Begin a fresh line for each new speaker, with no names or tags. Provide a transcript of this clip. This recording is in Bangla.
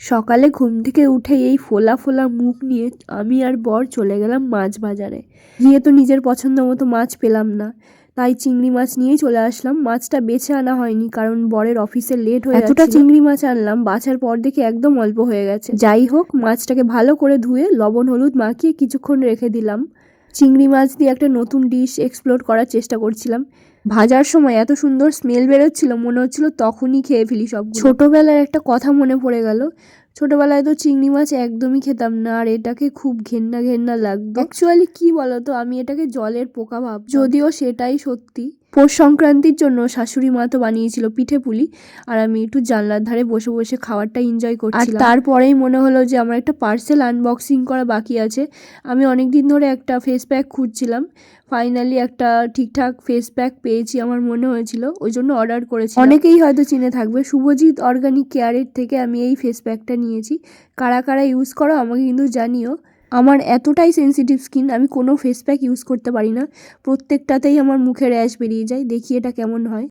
সকালে ঘুম থেকে উঠে এই ফোলা ফোলা মুখ নিয়ে আমি আর বর চলে গেলাম মাছ বাজারে। গিয়ে তো নিজের পছন্দ মতো মাছ পেলাম না, তাই চিংড়ি মাছ নিয়েই চলে আসলাম। মাছটা বেছে আনা হয়নি কারণ বরের অফিসে লেট হয়ে যাচ্ছিল। এতটা চিংড়ি মাছ আনলাম, বাছার পর দেখে একদম অল্প হয়ে গেছে। যাই হোক, মাছটাকে ভালো করে ধুয়ে লবণ হলুদ মাখিয়ে কিছুক্ষণ রেখে দিলাম। চিংড়ি মাছ দিয়ে একটা নতুন ডিশ এক্সপ্লোর করার চেষ্টা করছিলাম। ভাজার সময় এত সুন্দর স্মেল বেরোচ্ছিল, মনে হচ্ছিল তখনই খেয়ে ফেলি সব। ছোটবেলার একটা কথা মনে পড়ে গেল। ছোটবেলায় তো চিংড়ি মাছ একদমই খেতাম না, আর এটাকে খুব ঘেন্না ঘেন্না লাগতো। অ্যাকচুয়ালি কি বলতো, আমি এটাকে জলের পোকা ভাবতাম, যদিও সেটাই সত্যি। পৌষ সংক্রান্তির জন্য শাশুড়ি মা তো বানিয়েছিল পিঠে পুলি, আর আমি একটু জানলার ধারে বসে বসে খাবারটা এনজয় করছিলাম। আর তারপরেই মনে হলো যে আমার একটা পার্সেল আনবক্সিং করা বাকি আছে। আমি অনেকদিন ধরে একটা ফেস প্যাক খুঁজছিলাম, ফাইনালি একটা ঠিকঠাক ফেস প্যাক পেয়েছি আমার মনে হয়েছিল, ওই জন্য অর্ডার করেছি। অনেকেই হয়তো চিনে থাকবে, শুভজিৎ অর্গানিক কেয়ারের থেকে আমি এই ফেস প্যাকটা নিয়েছি। কারা কারা ইউজ করো আমাকে কিন্তু জানিও। আমার এতটাই সেনসিটিভ স্কিন, আমি কোনো ফেস প্যাক ইউজ করতে পারি না, প্রত্যেকটাতেই আমার মুখে র্যাশ বেরিয়ে যায়। দেখি এটা কেমন হয়।